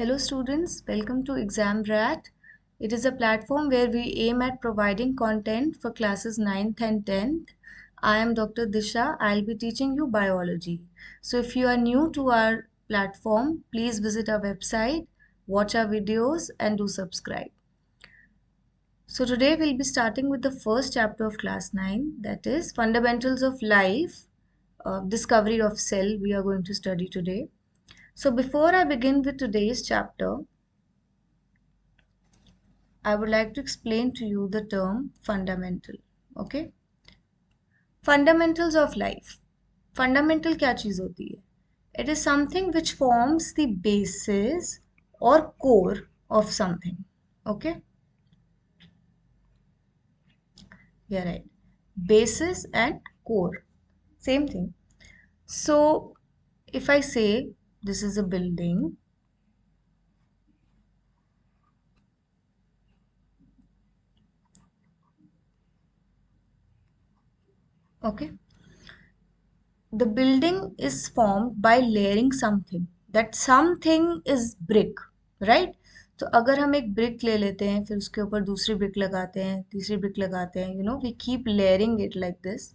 Hello students, welcome to Exam Rat. It is a platform where we aim at providing content for classes 9th and 10th. I am Dr. Disha. I'll be teaching you biology. So if you are new to our platform, please visit our website, watch our videos and do subscribe. So today we'll be starting with the first chapter of class 9, that is Fundamentals of Life, Discovery of Cell we are going to study today. So before I begin with today's chapter, I would like to explain to you the term fundamental. Okay? Fundamentals of life. Fundamental क्या चीज होती है? It is something which forms the basis or core of something. Okay? Yeah, right. Basis and core. Same thing. So, if I say this is a building, okay? The building is formed by layering something. That something is brick, right? तो अगर हम एक brick ले लेते हैं, फिर उसके ऊपर दूसरी brick लगाते हैं, तीसरी brick लगाते हैं, we keep layering it like this.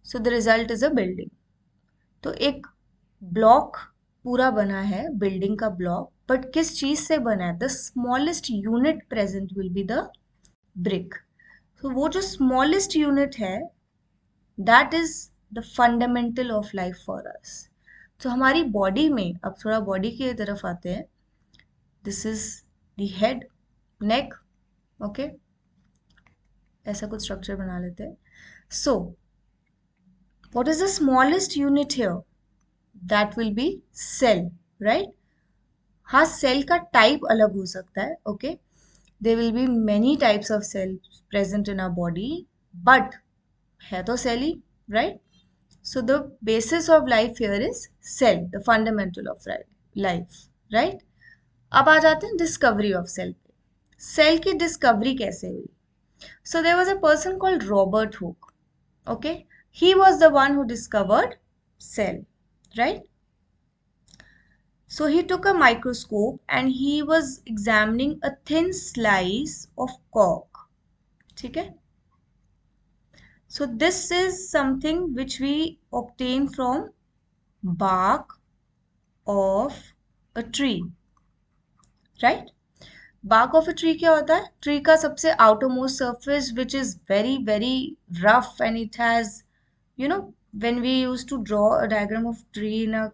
So the result is a building. तो एक block पूरा बना है, building का block, but किस चीज से बना है? The smallest unit present will be the brick. तो वो जो smallest unit है, that is the fundamental of life for us. तो हमारी बॉडी में, अब थोड़ा बॉडी की तरफ आते हैं. This is the head, neck, okay, ऐसा कुछ स्ट्रक्चर बना लेते हैं. So what is the smallest unit here? That will be cell, right? हाँ, सेल का टाइप अलग हो सकता है, okay. There will be many types of cell present in our body, but है तो सेल ही, right? So the basis of life here is cell, the fundamental of life, right? अब आ जाते हैं discovery of cell पे. Cell की discovery कैसे हुई? So there was a person called Robert Hooke. Okay, he was the one who discovered cell, right? So he took a microscope and he was examining a thin slice of cork. ठीक है? So this is something which we obtain from bark of a tree, right? Bark of a tree क्या होता है? Tree का सबसे outermost surface which is very very rough, and it has, when we used to draw a diagram of tree in a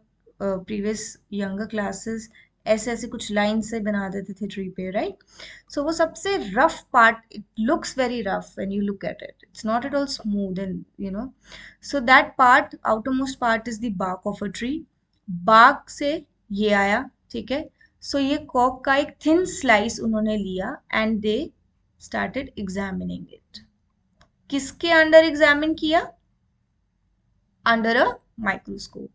previous younger classes, ऐसे ऐसे कुछ line से बना देते थे ट्री पे, राइट? सो वो सबसे rough part, it looks very rough when you look at it, it's not at all smooth, and so that part, outermost part is the bark of a tree. Bark से ये आया, ठीक है? सो ये Kock का एक थिन स्लाइस उन्होंने लिया and they started examining it. किसके अंडर एग्जामिन किया? Under a microscope.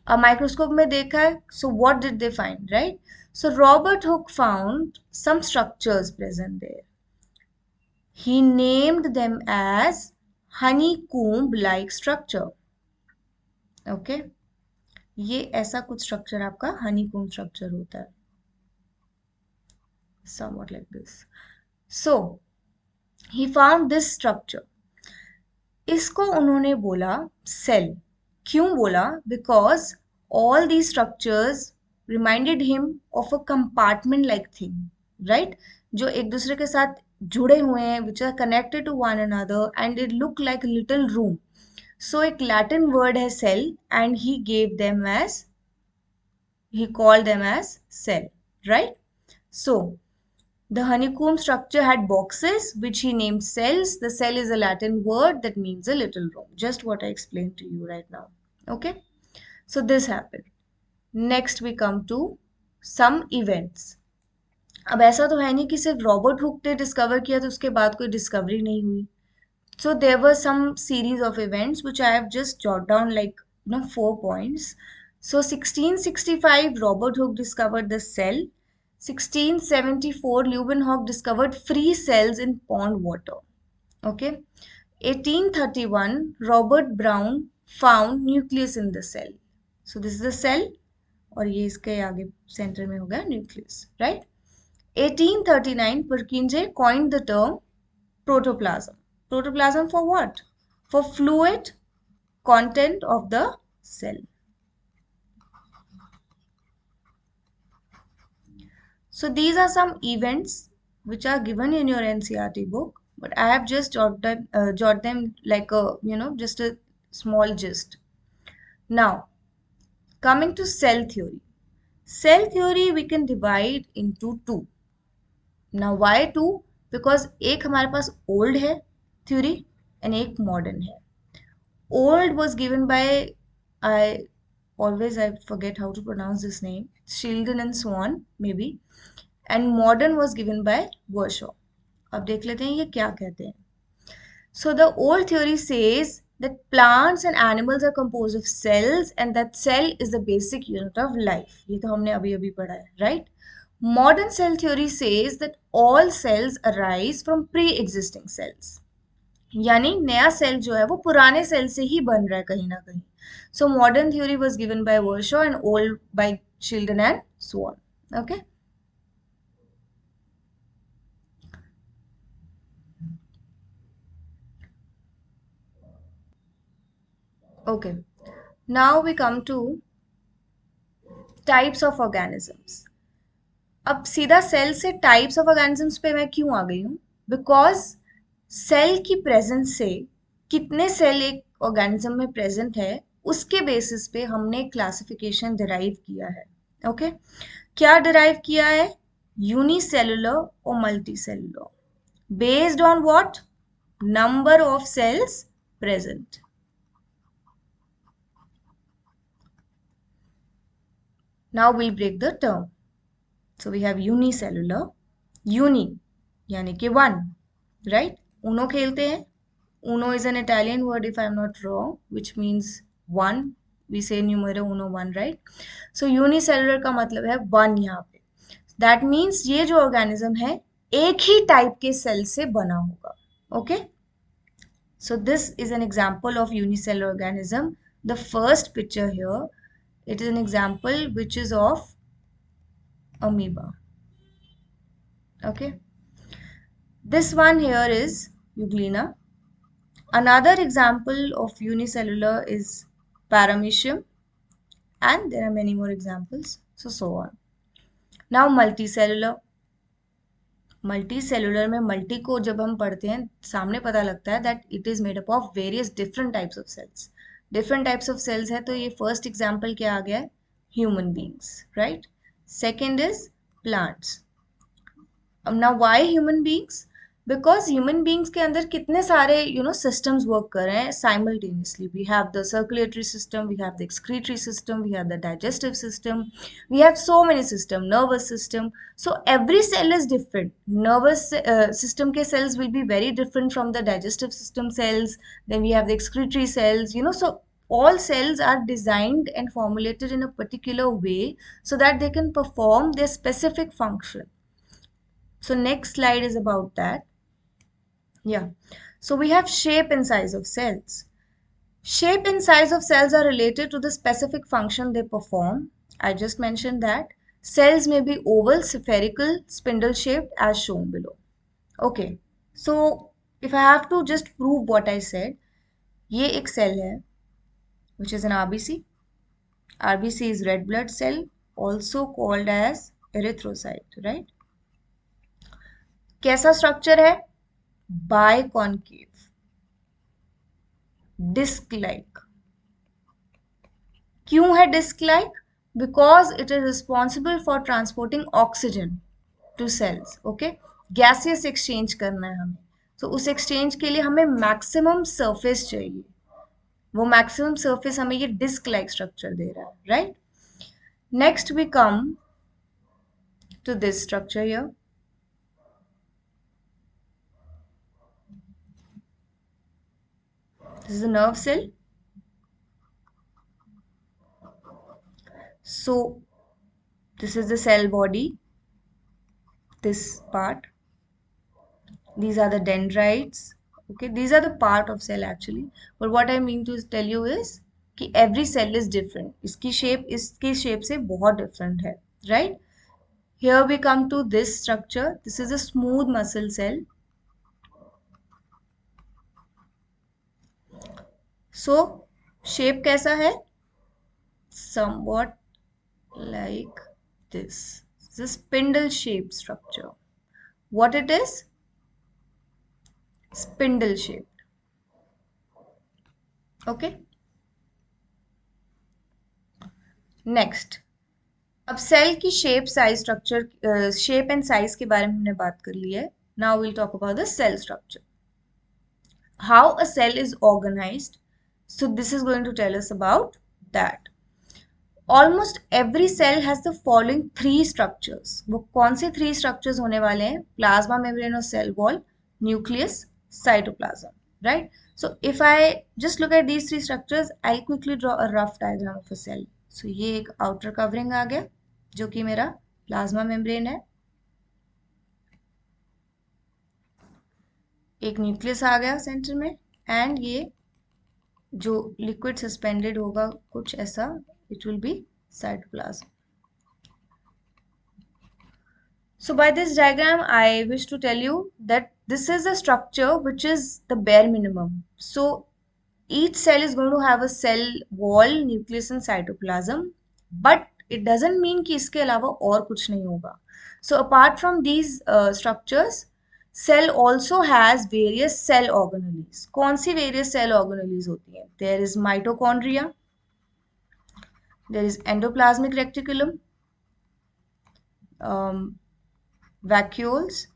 अब माइक्रोस्कोप में देखा है, so what did they find, right? So Robert Hooke found some structures present there. He named them as honeycomb like structure. Okay, ये ऐसा कुछ structure आपका honeycomb स्ट्रक्चर होता है, somewhat like this. So he found this structure. इसको उन्होंने बोला cell. क्यों बोला? Because all these structures reminded him of a compartment like thing, right? जो एक दूसरे के साथ जुड़े हुए हैं, which are connected to one another, and it looked like a little room. So एक Latin word है cell, and he called them as cell, right? So the honeycomb structure had boxes which he named cells. The cell is a Latin word that means a little room. Just what I explained to you right now. Okay? So this happened. Next we come to some events. अब ऐसा तो है नहीं कि सिर्फ Robert Hooke ने discover किया तो उसके बाद कोई डिस्कवरी नहीं हुई. So there were some series of events which I have just jotted down, like 4 points. So 1665 Robert Hooke discovered the cell. 1674 Leeuwenhoek discovered free cells in pond water. Okay. 1831 Robert Brown found nucleus in the cell. So this is the cell. और ये इसके आगे centre में हो गया nucleus, right. 1839 Purkinje coined the term protoplasm. Protoplasm for what? For fluid content of the cell. So these are some events which are given in your NCERT book, but I have just jot them like a, just a small gist. Now, coming to cell theory. Cell theory we can divide into two. Now why two? Because एक हमारे पास old है theory and एक modern है. Old was given by, I I forget how to pronounce this name, Sheldon and Swan maybe, and modern was given by Virchow. अब देख लेते हैं ये क्या कहते हैं. So the old theory says that plants and animals are composed of cells and that cell is the basic unit of life. ये तो हमने अभी अभी पढ़ा है, right? Modern cell theory says that all cells arise from pre-existing cells. यानी नया cell जो है वो पुराने सेल से ही बन रहा है कहीं ना कहीं. So modern theory was given by Virchow and old by Sheldon and Swan. Okay. Okay. Now we come to types of organisms. अब सीधा सेल से टाइप्स ऑफ ऑर्गेनिजम्स पे मैं क्यों आ गई हूँ? बिकॉज सेल की प्रेजेंस से कितने सेल एक ऑर्गेनिज्म में प्रेजेंट है उसके बेसिस पे हमने क्लासिफिकेशन डिराइव किया है. ओके क्या डिराइव किया है? यूनिसेलुलर और multicellular based on what? Number of cells present. Now we'll break the term. So we have unicellular, uni यानी कि one, right? Uno खेलते हैं. Uno is an Italian word if I'm not wrong, which means one. We say numero uno one, right? So unicellular का मतलब है one यहाँ पे. That means ये जो organism है एक ही type के cell से बना होगा. Okay? So this is an example of unicellular organism. The first picture here, it is an example which is of amoeba. Okay. This one here is Euglena. Another example of unicellular is Paramecium, and there are many more examples, so on. Now multicellular. Multicellular में multi को जब हम पढ़ते हैं सामने पता लगता है that it is made up of various different types of cells. Different types of cells है तो ये फर्स्ट एग्जांपल क्या आ गया है? Human beings, right. Second is plants. अब now why human beings? Because human beings के अंदर कितने सारे सिस्टम्स वर्क कर रहे हैं simultaneously. We have the circulatory system, we have the excretory system, we have the digestive system, we have so many system, nervous system. So every cell is different. Nervous system ke cells will be very different from the digestive system cells. Then we have the excretory cells, so all cells are designed and formulated in a particular way so that they can perform their specific function. So next slide is about that. Yeah. So we have shape and size of cells. Shape and size of cells are related to the specific function they perform. I just mentioned that. Cells may be oval, spherical, spindle shaped as shown below. Okay. So if I have to just prove what I said, ये एक cell है which is an RBC. RBC is red blood cell, also called as erythrocyte, right? कैसा structure है? Biconcave, disc like. क्यों है disc like? Because it is responsible for transporting oxygen to cells. Okay, gaseous exchange करना है हमें. So उस exchange के लिए हमें maximum surface चाहिए. वो maximum surface हमें ये disc like structure दे रहा है, right? Next we come to this structure here. This is a nerve cell. So this is the cell body, this part. These are the dendrites. Okay, these are the part of cell actually. But what I mean to tell you is कि every cell is different, इसकी shape से बहुत different है, right? Here we come to this structure, this is a smooth muscle cell. So shape कैसा है? somewhat like this. It's a spindle shaped structure. What it is? Spindle shaped. Okay. Next. अब cell की shape and size के बारे में हमने बात कर ली है. Now will talk about the cell structure. How a cell is organized. So this is going to tell us about that. Almost every cell has the following three structures. वो कौन से three structures होने वाले हैं? Plasma membrane or cell wall, nucleus, cytoplasm, right? So if I just look at these three structures, I'll quickly draw a rough diagram of a cell. So ये एक outer covering आ गया जो कि मेरा plasma membrane है. एक nucleus आ गया centre में, एंड ये जो लिक्विड सस्पेंडेड होगा कुछ ऐसा, it will be cytoplasm. So by this diagram, I wish to tell you that this is a structure which is the bare minimum. So each cell is going to have a cell wall, nucleus and cytoplasm, but it doesn't mean कि इसके अलावा और कुछ नहीं होगा. So apart from these structures, cell also has various cell organelles. कौन सी various cell organelles होती हैं? There is mitochondria, there is endoplasmic reticulum, um, vacuoles,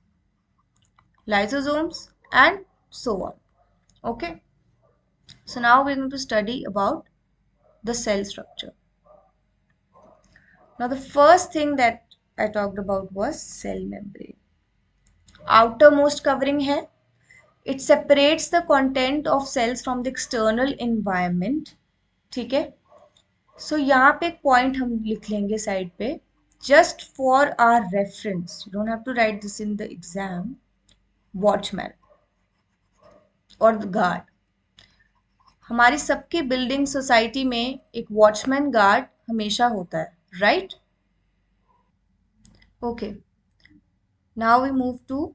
lysosomes, and so on. Okay, so now we're going to study about the cell structure. Now the first thing that I talked about was cell membrane. Outermost covering है. It separates the content of cells from the external environment. ठीक है. So यहाँ पे एक point हम लिख लेंगे side पे, just for our reference. You don't have to write this in the exam. Watchman or the guard. हमारी सबकी बिल्डिंग सोसाइटी में एक वॉचमैन गार्ड हमेशा होता है, right? Okay, now we move to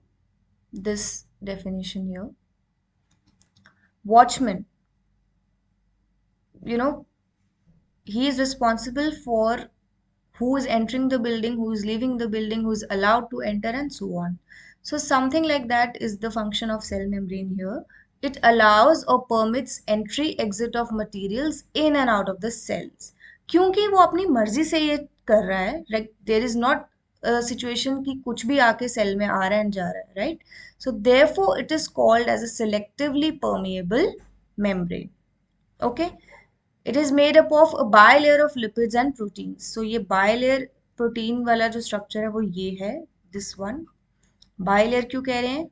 this definition here. Watchman, you know, he is responsible for who is entering the building, who is leaving the building, who is allowed to enter, and so on. So something like that is the function of cell membrane here. It allows or permits entry exit of materials in and out of the cells. क्योंकि वो अपनी मर्जी से ये कर रहा है, like there is not a situation कि कुछ भी आके सेल में आ रहा है and जा रहा है, right? So therefore it is called as a selectively permeable membrane. Okay, it is made up of a bilayer of lipids and proteins. So ये bilayer protein वाला जो structure है वो ये है, this one. bilayer क्यों कह रहे हैं?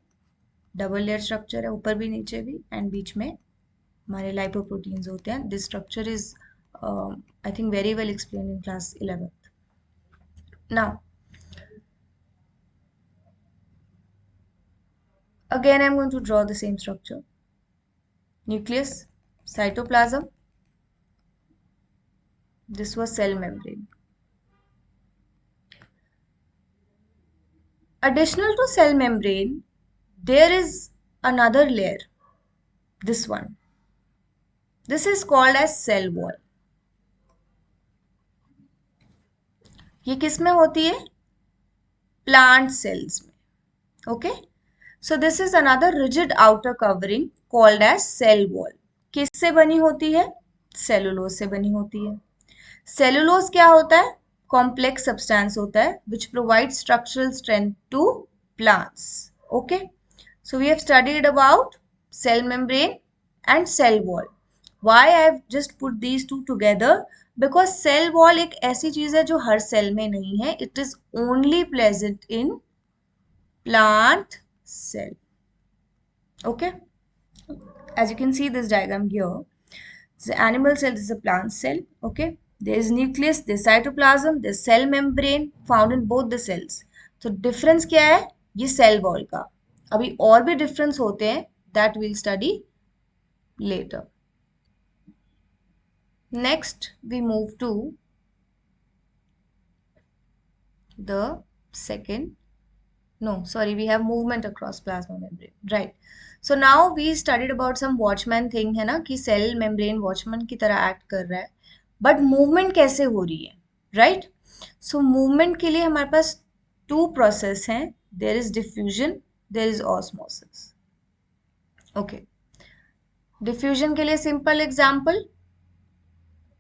डबल लेयर स्ट्रक्चर है, ऊपर भी नीचे भी, एंड बीच में हमारे लाइपोप्रोटीन्स होते हैं. This structure is I think very well explain in class 11th. Now again I'm going to draw the same structure. Nucleus, cytoplasm, this was cell membrane. Additional to cell membrane, there is another layer, this one. This is called as cell wall. ये किस में होती है? Plant cells में. Okay, so this is another rigid outer covering called as cell wall. किससे बनी होती है? सेलुलोज से बनी होती है. सेलुलोज क्या होता है? कॉम्प्लेक्स सब्सटेंस होता है which provide structural strength to plants. Okay, so we have studied about cell membrane and cell wall. Why I have just put these two together? Because cell wall एक ऐसी चीज है जो हर सेल में नहीं है. It is only present in plant cell. Okay, as you can see this diagram here, the animal cell is a plant cell. Okay, there is nucleus, there is cytoplasm, there is cell membrane found in both the cells. तो difference क्या है? ये cell wall का. अभी और भी difference होते हैं, that we'll study later. Next, we move to the second. No, sorry, we have movement across plasma membrane. Right. So now we studied about some watchman thing है ना कि cell membrane watchman की तरह act कर रहा है. But movement कैसे हो रही है? Right? So movement के लिए हमारे पास two process हैं. There is diffusion, there is osmosis. Okay. Diffusion के लिए simple example.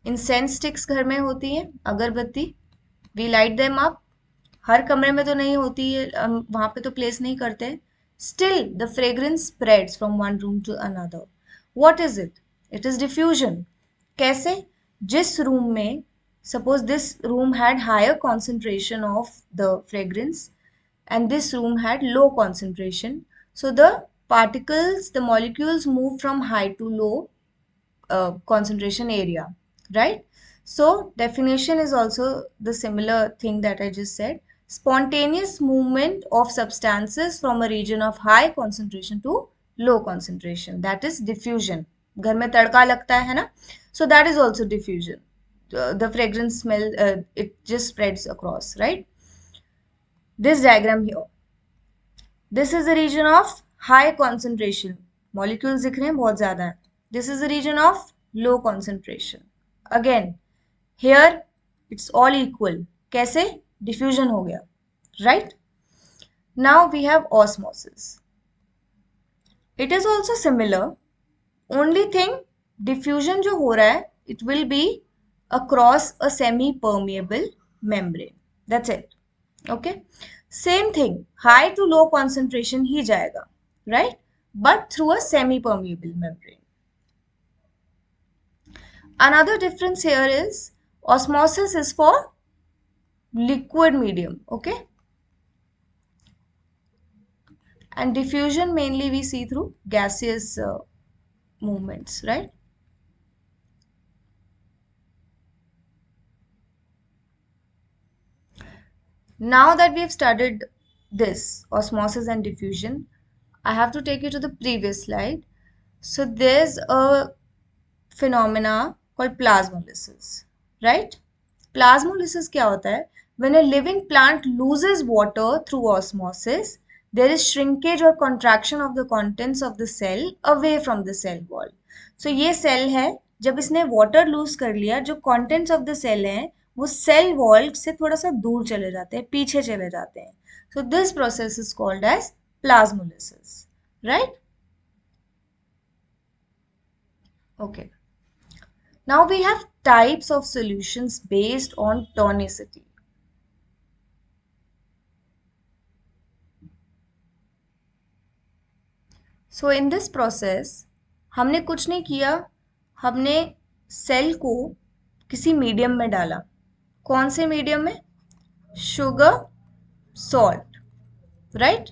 इंसेंस स्टिक्स घर में होती हैं, agarbatti. We light them up. हर कमरे में तो नहीं होती है, हम वहां पे तो प्लेस नहीं करते. Still the fragrance spreads from one room to another. What is it? It is diffusion. कैसे? जिस रूम में, suppose this room had higher concentration of the fragrance and this room had low concentration, so the particles, the molecules move from high to low concentration area, right? So definition is also the similar thing that I just said. Spontaneous movement of substances from a region of high concentration to low concentration, that is diffusion. घर में तड़का लगता है ना, so that is also diffusion. The fragrance smell, it just spreads across, right? This diagram here, this is the region of high concentration. Molecules दिख रहे हैं बहुत ज़्यादा है. This is the region of low concentration. Again, here it's all equal. कैसे? Diffusion हो गया, right? Now we have osmosis. It is also similar. Only thing, diffusion जो हो रहा है, it will be across a semi-permeable membrane. That's it. Okay? Same thing, high to low concentration ही जाएगा, right? But through a semi-permeable membrane. Another difference here is osmosis is for liquid medium, okay? And diffusion mainly we see through gaseous movements, right? Now that we have studied this osmosis and diffusion, I have to take you to the previous slide. So there's a phenomena called plasmolysis, right? Plasmolysis क्या होता है? When a living plant loses water through osmosis, there is shrinkage or contraction of the contents of the cell away from the cell wall. So ये cell है, जब इसने water lose कर लिया, जो contents of the cell हैं, वो cell wall से थोड़ा सा दूर चले जाते हैं, पीछे चले जाते हैं. So this process is called as plasmolysis, right? Okay. Now we have types of solutions based on tonicity. So in this process, हमने कुछ नहीं किया, हमने सेल को किसी मीडियम में डाला. कौन से मीडियम में? Sugar, salt, right?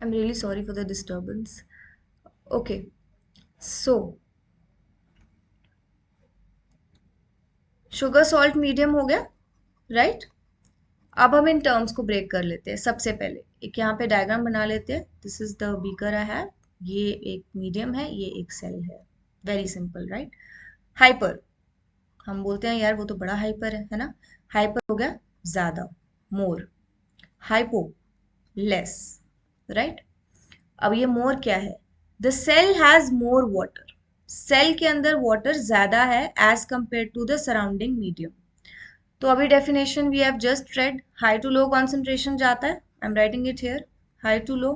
I'm really sorry for the disturbance. Okay, so sugar salt medium हो गया, राइट? अब हम इन टर्म्स को ब्रेक कर लेते हैं. सबसे पहले एक यहाँ पे डायग्राम बना लेते हैं. This is the beaker I have. ये एक मीडियम है, ये एक सेल है. Very simple, right? हाइपर, हम बोलते हैं यार वो तो बड़ा हाइपर है ना? हाइपर हो गया ज्यादा, मोर. Hypo, less, right? अब ये मोर क्या है? The cell has more water. Cell के अंदर वाटर ज्यादा है as compared to the surrounding medium. तो अभी definition we have just read. High to low concentration जाता है. I am writing it here. High to low.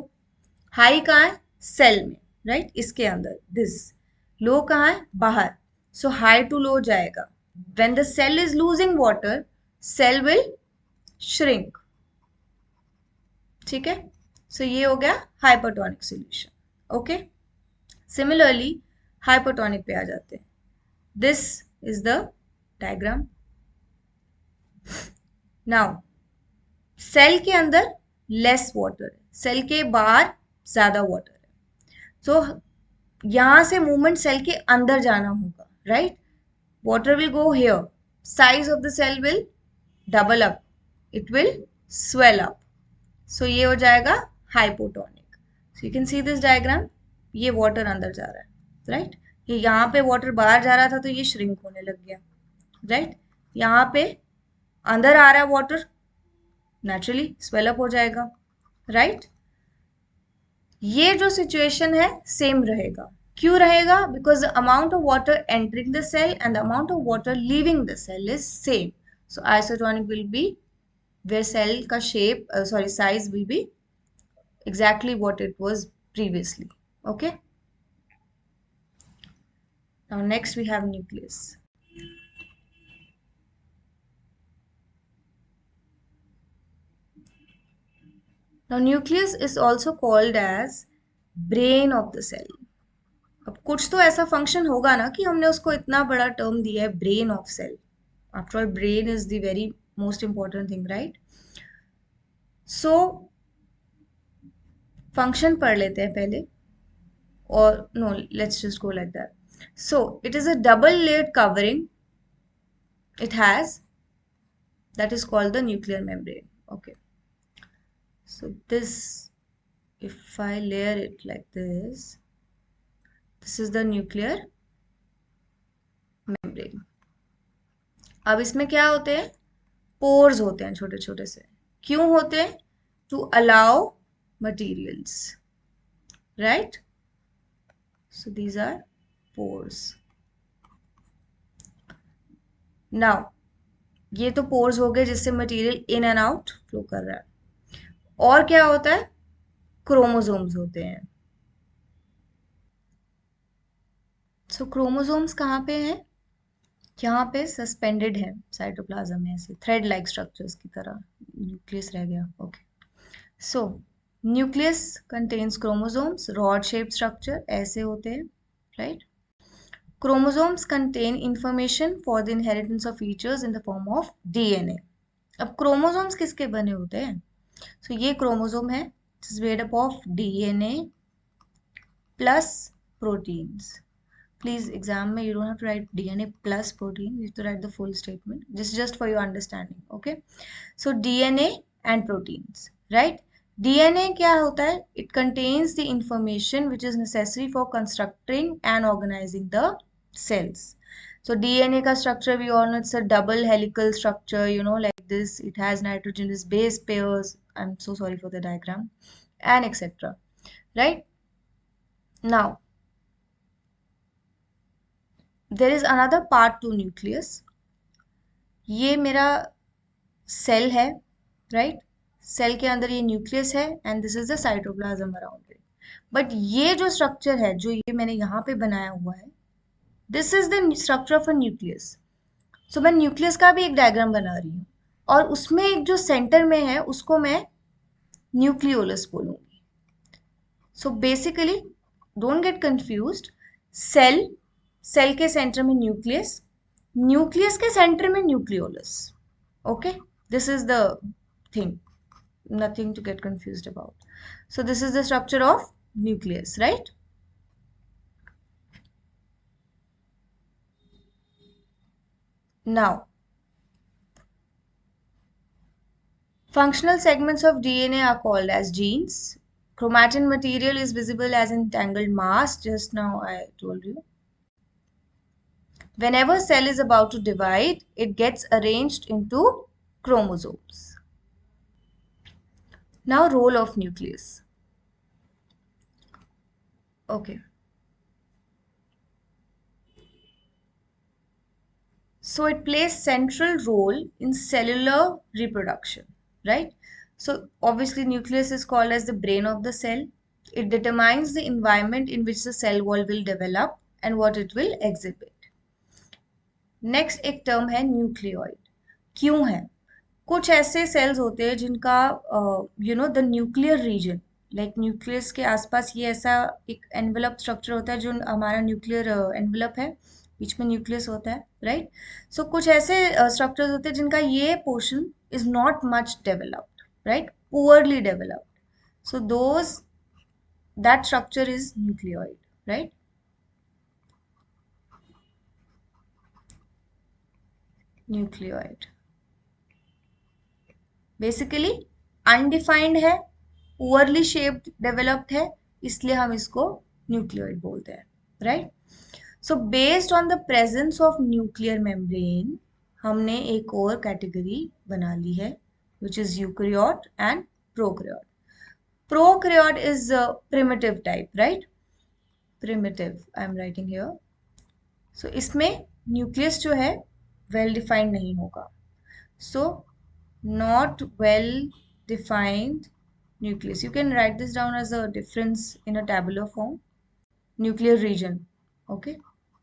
High कहाँ है? सेल में, राइट? इसके अंदर दिस. लो कहाँ है? बाहर. सो हाई टू लो जाएगा. When the cell is losing water, cell will shrink. ठीक है? सो ये हो गया hypertonic solution. Okay, similarly hypertonic पे आ जाते हैं. This is the diagram. Now cell के अंदर लेस वाटर है, सेल के बाहर ज्यादा वाटर है। सो यहां से मूवमेंट सेल के अंदर जाना होगा, right? Water will go here, size of the cell will double up, it will swell up, so ये हो जाएगा hypotonic. So you can see this diagram, ये वाटर अंदर जा रहा है, राइट? ये यहाँ पे वाटर बाहर जा रहा था तो ये श्रिंक होने लग गया, राइट? यहाँ पे अंदर आ रहा है वाटर, नेचुरली स्वेल अप हो जाएगा, राइट? ये जो सिचुएशन है सेम रहेगा। क्यों रहेगा? Because the amount of water entering the cell and the amount of water leaving the cell is same, so isotonic will be where cell ka shape sorry size will be exactly what it was previously. Okay, now next we have nucleus. Now nucleus is also called as brain of the cell. अब कुछ तो ऐसा function होगा ना कि हमने उसको इतना बड़ा टर्म दिया है, brain of cell. After all brain is the very most important thing, right? So function पढ़ लेते हैं पहले, और no let's just go like that. So it is a double layered covering, it has, that is called the nuclear membrane. Okay, so this, if I layer it like this is the nuclear membrane. अब इसमें क्या होते हैं? Pores होते हैं छोटे छोटे से। क्यों होते हैं? To allow materials, right? So these are pores. Now ये तो पोर्स हो गए जिससे material in and out flow कर रहा है। और क्या होता है? क्रोमोसोम्स होते हैं। सो क्रोमोसोम्स कहाँ पे हैं? यहाँ पे सस्पेंडेड है साइटोप्लाज्म में, ऐसे थ्रेड लाइक स्ट्रक्चर्स की तरह। न्यूक्लियस रह गया। ओके, सो nucleus contains chromosomes, rod shape structure ऐसे होते हैं, right? Chromosomes contain information for the inheritance of features in the form of DNA. अब क्रोमोसोम्स किसके बने होते हैं? सो ये क्रोमोसोम है, it's made up of DNA plus proteins. Please, exam mein you don't have to write DNA plus protein, you have to write the full statement. Just for your understanding. Okay, so DNA and proteins, right? DNA क्या होता है? It contains the information which is necessary for constructing and organizing the cells. So DNA का structure we all know, it's a double helical structure, you know, like this. It has nitrogenous base pairs, I'm so sorry for the diagram, and etc. Right? Now there is another part to nucleus. ये मेरा cell है, right? Cell के अंदर ये nucleus है and this is the cytoplasm around it. But ये जो structure है जो ये मैंने यहाँ पे बनाया हुआ है, this is the structure of a nucleus. So मैं न्यूक्लियस का भी एक डायग्राम बना रही हूँ, और उसमें एक जो सेंटर में है उसको मैं न्यूक्लियोलस बोलूंगी। So basically don't get confused, cell, cell के सेंटर में न्यूक्लियस, न्यूक्लियस के सेंटर में nucleolus. Okay, this is the thing, nothing to get confused about. So this is the structure of nucleus, right? Now functional segments of DNA are called as genes. Chromatin material is visible as entangled mass, just now I told you. Whenever cell is about to divide, it gets arranged into chromosomes. Now role of nucleus. Okay, so it plays central role in cellular reproduction, right? So obviously nucleus is called as the brain of the cell. It determines the environment in which the cell wall will develop and what it will exhibit. Next एक term है nucleoid. क्यों है? कुछ ऐसे sales होते हैं जिनका you know the nuclear region, like nucleus के आसपास ये ऐसा एक एनवेलप स्ट्रक्चर होता है जो हमारा न्यूक्लियर एनवेलप है, बीच में न्यूक्लियस होता है, राइट? सो कुछ ऐसे स्ट्रक्चर्स होते हैं जिनका ये portion is not much developed, right? Poorly developed. So that structure is nucleoid, right? Nucleoid. Basically undefined है, पुअरली शेप्ड डेवलप्ड है, इसलिए हम इसको न्यूक्लियोइड बोलते हैं, right? So based on the presence of nuclear membrane हमने एक और कैटेगरी बना ली है, which is eukaryote and prokaryote. Prokaryote is primitive type, right? Primitive I am writing here. So इसमें न्यूक्लियस जो है वेल डिफाइंड नहीं होगा. सो not well defined nucleus. You can write this down as a difference in a tabular form. Nuclear region. Okay.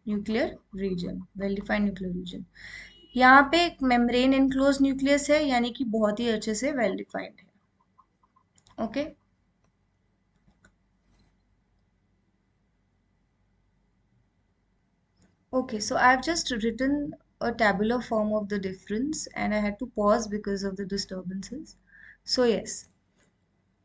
Nuclear region. Well defined nuclear region. यहाँ पे एक membrane enclose nucleus है, यानी कि बहुत ही अच्छे से वेल डिफाइंड है. Okay. Okay, so I've just written a tabular form of the difference and I had to pause because of the disturbances. So yes,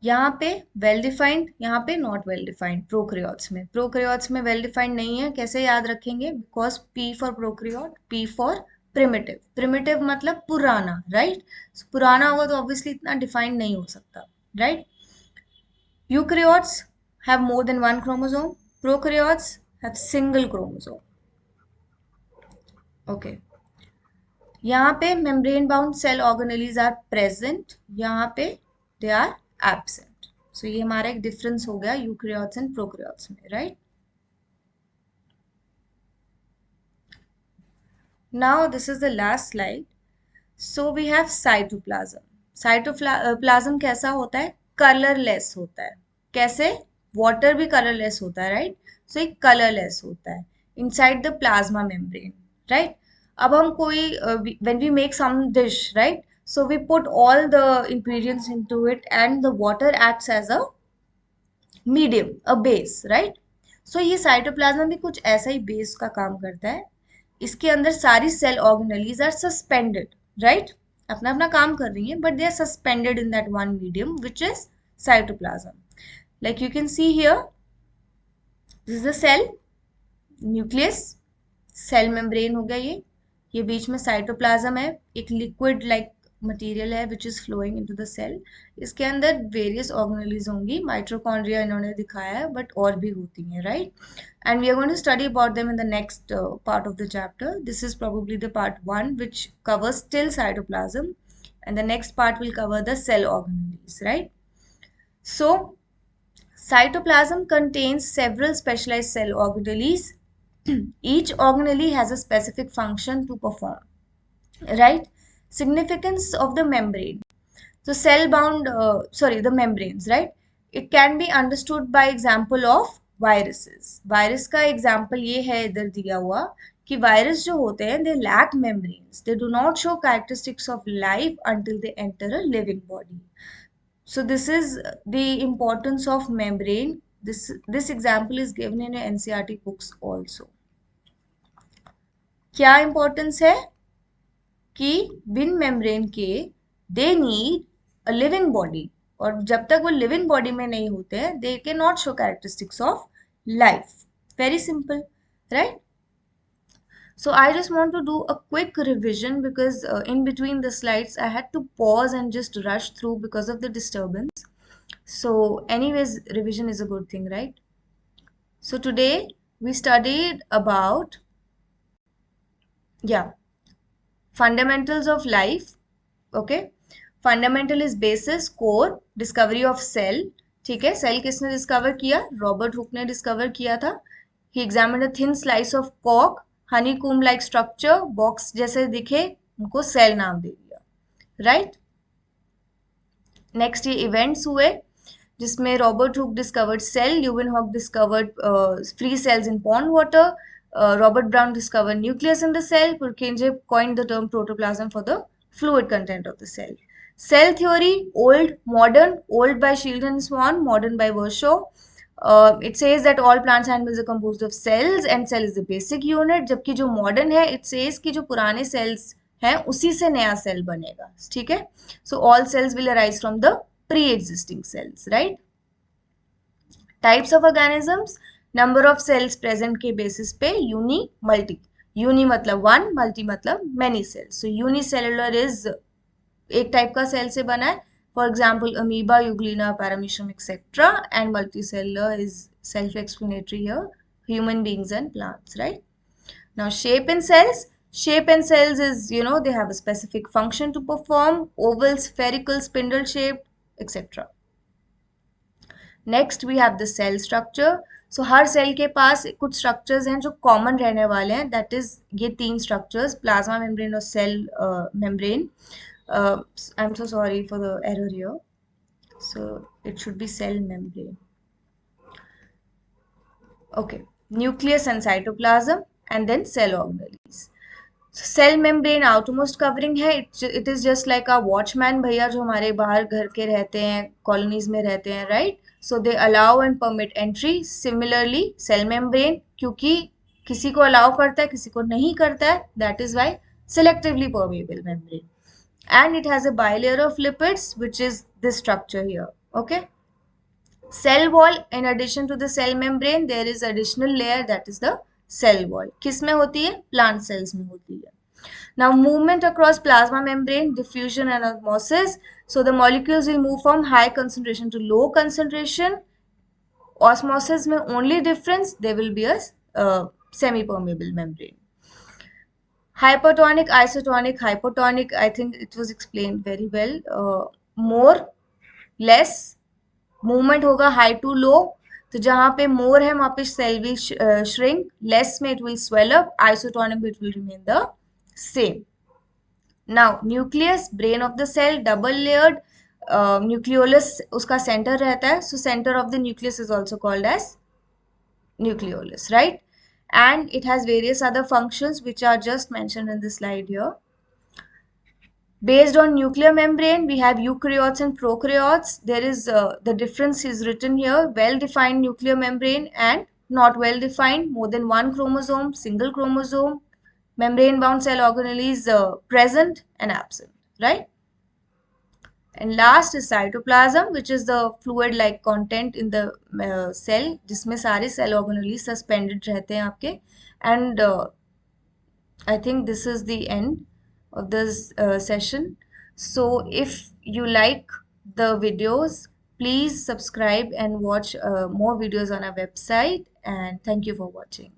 यहाँ पे वेल डिफाइंड, यहाँ पे नॉट वेल डिफाइंड. प्रोकैरियोट्स में well defined नहीं है. कैसे याद रखेंगे? Because P for prokaryote, P for primitive. Primitive मतलब पुराना, राइट? पुराना होगा तो ऑब्वियसली इतना डिफाइंड नहीं हो सकता, right? Eukaryotes have more than one chromosome. Prokaryotes have single chromosome. Okay. यहाँ पे membrane bound cell organelles are present, यहाँ पे दे आर एब्सेंट. सो ये हमारा एक डिफरेंस हो गया यूकैरियोट्स एंड प्रोकैरियोट्स में, right? Now this is the last slide. So we have cytoplasm. Cytoplasm कैसा होता है? कलरलेस होता है. कैसे? वाटर भी कलरलेस होता है, राइट? सो एक कलरलेस होता है inside the plasma membrane, right? अब हम कोई when we make some dish, right? So we put all the ingredients into it and the water acts as a medium, a base, right? So ये cytoplasm भी कुछ ऐसा ही base का काम करता है. इसके अंदर सारी cell organelles are suspended, right? अपना अपना काम कर रही हैं, but they are suspended in that one medium which is cytoplasm. Like you can see here, this is the cell nucleus. Cell membrane हो गया ये बीच में साइटोप्लाज्म है, एक लिक्विड लाइक मटेरियल है which is flowing into the cell. इसके अंदर various organelles होंगी. माइटोकॉन्ड्रिया इन्होंने दिखाया है, बट और भी होती हैं, right? And we are going to study about them in the next part of the chapter. This is probably the part 1 which covers still cytoplasm, and the next part will cover the cell organelles, right? So cytoplasm contains several specialized cell organelles. Each organelle has a specific function to perform, right? Significance of the membrane. So the membranes, right? It can be understood by example of viruses. Virus का example ये है इधर दिया हुआ कि virus जो होते हैं they lack membranes. They do not show characteristics of life until they enter a living body. So this is the importance of membrane. This example is given in NCERT books also. क्या importance है कि बिन membrane के they need a living body, और जब तक वो living body में नहीं होते हैं they can not show characteristics of life. Very simple, right? So I just want to do a quick revision because in between the slides I had to pause and just rush through because of the disturbance. So anyways, revision is a good thing, right? So today we studied about fundamentals of life. Okay, fundamental is basis, core, discovery of cell. ठीक है, cell किसने discover किया? Robert Hooke ने discover किया था. He examined a thin slice of कॉक, honeycomb like structure, box जैसे दिखे, उनको सेल नाम दे दिया, राइट? नेक्स्ट ये इवेंट्स हुए जिसमें Robert Hooke discovered cell, Leeuwenhoek discovered free cells in pond water, Robert Brown discovered nucleus in the cell. Purkinje coined the term protoplasm for the fluid content of the cell. Cell theory, old, modern, old by Shieldon and Swan, modern by Virchow. It says that all plants and animals are composed of cells and cell is the basic unit. जबकि जो modern है, it says कि जो पुराने cells है उसी से नया सेल बनेगा, ठीक है। So all cells will arise from the pre existing cells, right. Types of organisms, number of cells present के बेसिस पे, यूनी मल्टी। यूनी मतलब वन, मल्टी मतलब many cells. So unicellular is एक टाइप का cell से बना है, for example amoeba, euglena, paramecium etcetera, and multicellular is self explanatory here, human beings and plants, right? Now shape in cells, shape in cells is, they have a specific function to perform, oval, spherical, spindle shaped, etc. Next we have the cell structure. So हर सेल के पास कुछ structures हैं जो common रहने वाले हैं, दैट इज ये तीन स्ट्रक्चर्स, प्लाज्मा मेम्ब्रेन और cell membrane. I am so sorry for the error here, so it should be cell membrane. Okay, nucleus and cytoplasm, and then cell organelles. Cell membrane outermost covering है, it is just like a watchman भैया जो हमारे बाहर घर के रहते हैं, colonies में रहते हैं, right. So they allow and permit entry. Similarly cell membrane, क्योंकि किसी को अलाउ करता है किसी को नहीं करता है, that is why selectively permeable membrane, and it has a bilayer of lipids which is this structure here, okay. Cell wall, in addition to the cell membrane there is additional layer, that is the cell wall. किस में होती है? Plant cells में होती है. Now movement across plasma membrane, diffusion and osmosis. So the molecules will move from high concentration to low concentration. Osmosis में only difference, there will be a semi-permeable membrane. Hypertonic, isotonic, hypotonic, I think it was explained very well. More, less, movement होगा high to low, तो जहां पे more है वहां पे cell will shrink, less में it will swell up, isotonic it will remain the same. Now nucleus, brain of the cell, double layered, nucleolus उसका centre रहता है, so centre of the nucleus is also called as nucleolus, right? And it has various other functions which are just mentioned in the slide here. Based on nuclear membrane, we have eukaryotes and prokaryotes. There is the difference is written here: well-defined nuclear membrane and not well-defined, more than one chromosome, single chromosome, membrane-bound cell organelles present and absent, right? And last is cytoplasm, which is the fluid-like content in the cell, जिसमें सारे cell organelles suspended रहते हैं आपके. And I think this is the end of this session. So if you like the videos, please subscribe and watch more videos on our website, and thank you for watching.